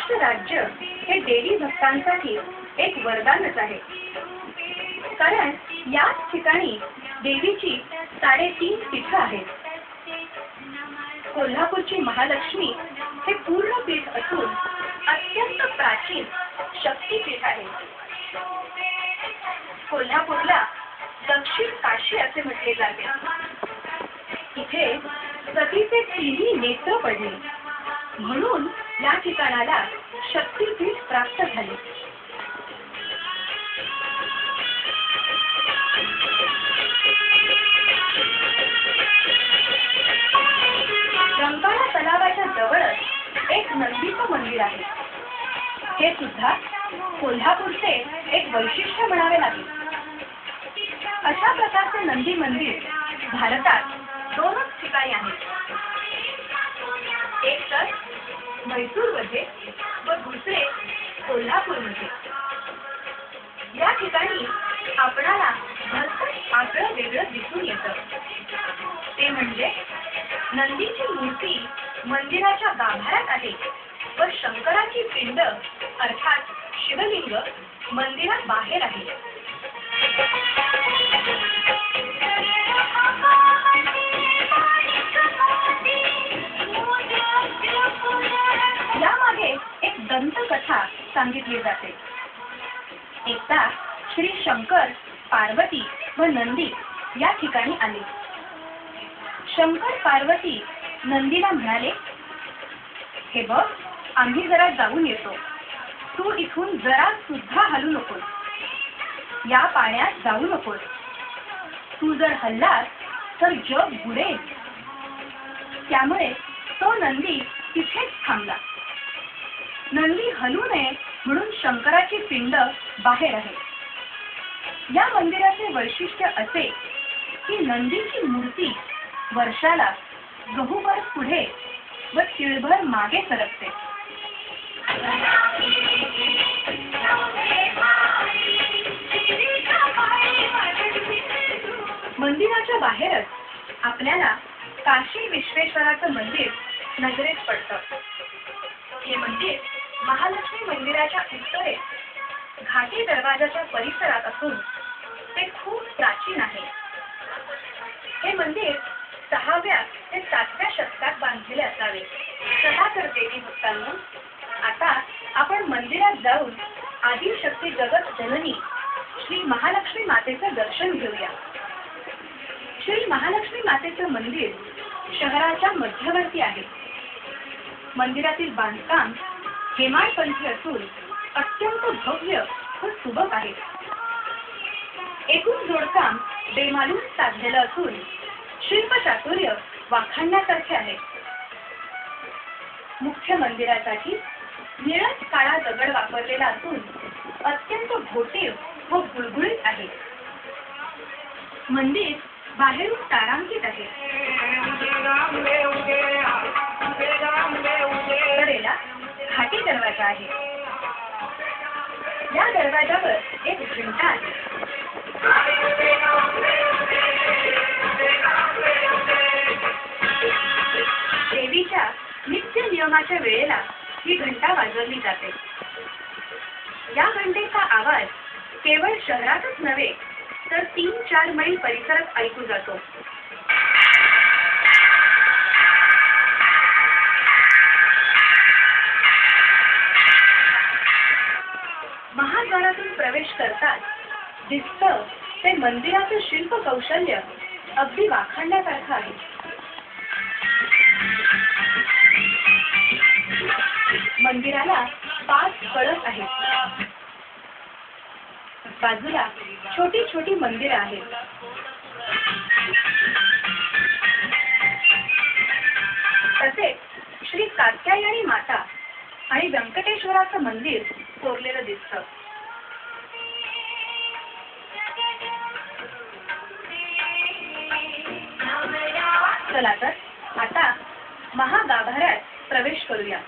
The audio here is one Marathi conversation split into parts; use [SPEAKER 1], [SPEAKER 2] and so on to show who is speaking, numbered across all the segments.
[SPEAKER 1] महाराष्ट्र राज्य हे देवी भक्तांसाठी एक वरदानच आहे। कारण याच ठिकाणी देवीची 3.5 पीठं आहेत। कोल्हापूरची महालक्ष्मी हे पूर्ण पीठ असून अत्यंत प्राचीन शक्तीपीठ आहे। कोल्हापूरला दक्षिण काशी असे म्हटले जाते। इथे सतीचे 3 नेत्र पडले म्हणून या ठिकाणाला शक्तीपीठ प्राप्त झाले। रंकाळा तलावाच्या जवळच एक नंदीचं मंदिर आहे। हे सुद्धा कोल्हापूरचे एक वैशिष्ट्य म्हणावे लागेल। अशा प्रकारचे नंदी मंदिर भारतात 2च ठिकाणी आहेत। एक तर म्हैसूरमध्ये व दुसरे कोल्हापूरमध्ये। या ठिकाणी आपणाला भरपूर आगळं वेगळं दिसून येतं। ते म्हणजे नंदीची मूर्ती मंदिराच्या गाभाऱ्यात आहे व शंकराची पिंड अर्थात शिवलिंग मंदिरात बाहेर आहे। यामागे एक दंतकथा सांगितली जाते। एकदा श्री शंकर, पार्वती व नंदी या ठिकाणी आले। शंकर पार्वती नंदीला म्हणाले, हे बघ, आम्ही जरा जाऊन येतो, तू इथून जरा सुद्धा हलू नकोस, या पाण्यात जाऊ नकोस, तू जर हल्लास तर जग बुडेल। त्यामुळे तो नंदी तिथेच थांबला। नंदी हलू नये म्हणून शंकराची पिंड बाहेर आहे। या मंदिराचे वैशिष्ट्य असे की नंदीची मूर्ती वर्षाला गहूभर पुढे व तिळभर मागे सरकते। मंदिराच्या बाहेरच आपल्याला काशी विश्वेश्वराचं मंदिर नजरेस पडतं। हे मंदिर महालक्ष्मी मंदिराच्या उत्तरेत घाटी दरवाजाच्या परिसरात असून ते खूप प्राचीन आहे। हे मंदिर 6व्या ते 7व्या शतकात बांधलेले असावे। चला तर देवी भक्तांनो, आता आपण मंदिरात जाऊन आदिशक्ती जगत जननी श्री महालक्ष्मी मातेचं दर्शन घेऊया। श्री महालक्ष्मी मातेचं मंदिर शहराच्या मध्यवर्ती आहे। मंदिरातील बांधकाम हेमाडपंथी असून अत्यंत भव्य व सुबक आहे। एकूण जोडकाम बेमालूम साधलेलं असून शिल्पचातुर्य वाखाणण्यासारखे आहे। मुख्य मंदिरासाठी निळत काळा दगड वापरलेला असून अत्यंत भोटीव व गुळगुळीत आहे। मंदिर बाहेरून तारांकित आहे। उत्तरेला घाटी दरवाजा आहे। या दरवाजावर एक घंटा आहे। देवीच्या नित्य नियमाच्या वेळेला ही घंटा वाजवली जाते। या घंटेचा आवाज केवळ शहरातच नव्हे तर 3-4 मैल परिसरात ऐकू जातो। महाद्वारातून प्रवेश करताच दिसतं ते मंदिराचं शिल्प कौशल्य अगदी वाखाणण्यासारखं आहे। मंदिराला 5 कळस आहेत। बाजूला छोटी छोटी मंदिरं आहेत। तसेच श्री कात्यायनी माता आणि व्यंकटेश्वराचं मंदिर कोरलेलं दिसतं। चला तर आता महागाभाऱ्यात प्रवेश करूया।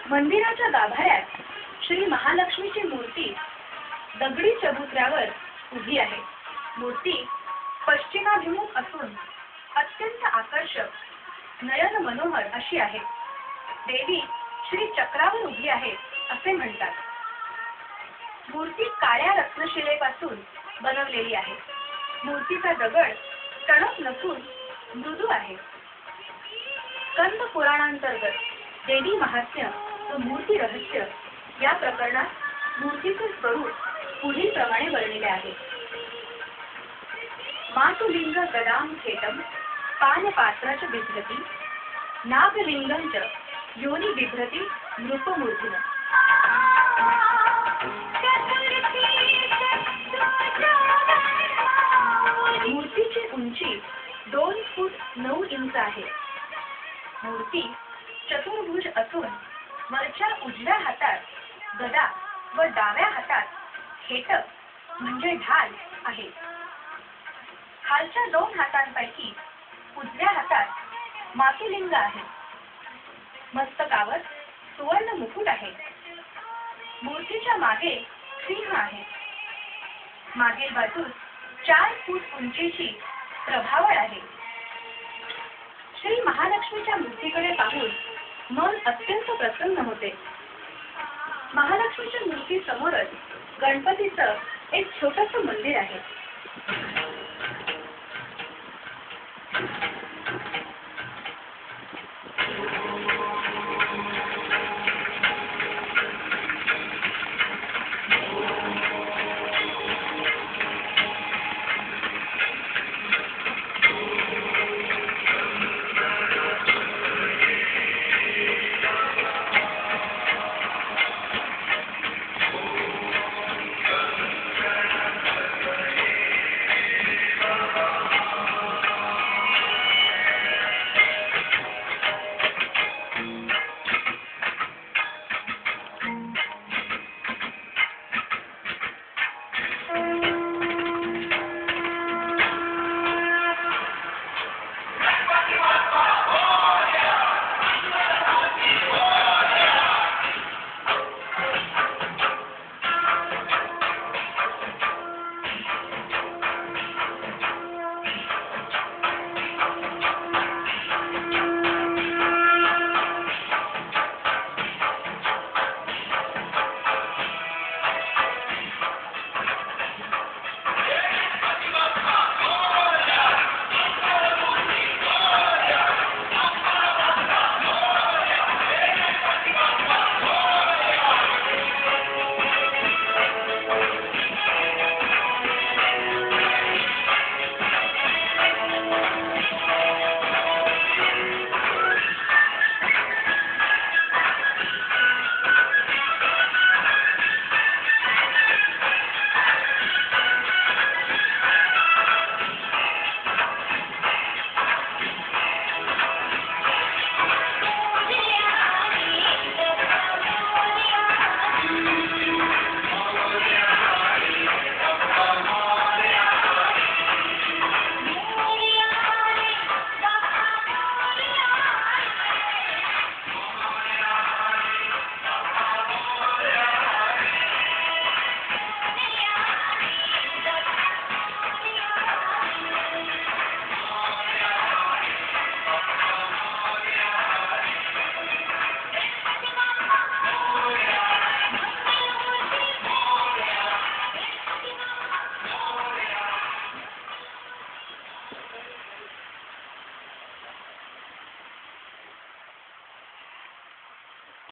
[SPEAKER 1] मंदिराच्या गाभाऱ्यात श्री महालक्ष्मीची मूर्ती दगडी चबुतऱ्यावर उभी आहे। मूर्ती पश्चिमाभिमुख असून अत्यंत आकर्षक, नयन मनोहर अशी आहे। देवी श्री चक्रावर उभी आहे असे म्हणतात. मूर्ती काळ्या रत्नशिलेपासून बनवलेली आहे. मूर्तीचा दगड टणक नसून मृदू आहे. स्कंद पुराणांतर्गत देवी महात्म्य व मूर्ती रहस्य या प्रकरणात मूर्तीचे स्वरूप पुढील प्रमाणे वर्णिले आहे. मातुलिंग गदाम खेटम पानपात्राच बिभ्रती नागलिंगं च योनी बिभ्रती नृपमूर्तिन. मूर्तीची उंची 2 फूट 9 इंच आहे. मूर्ती चतुर्भुज असून वरच्या उजव्या हातात गदा व डाव्या हातात खेटक म्हणजे ढाल आहे. खालच्या 2 हातांपैकी उजव्या हातात मातुलिंग आहे. मस्तकावर सुवर्ण मुकुट आहे. मूर्तीच्या मागे सिंह आहे. मागील बाजूस 4 फूट उंचीची प्रभावळ आहे. श्री महालक्ष्मीच्या मूर्तीकडे पाहून मन अत्यंत प्रसन्न होते. महालक्ष्मीच्या मूर्ती समोरच गणपतीचं एक छोटंसं मंदिर आहे.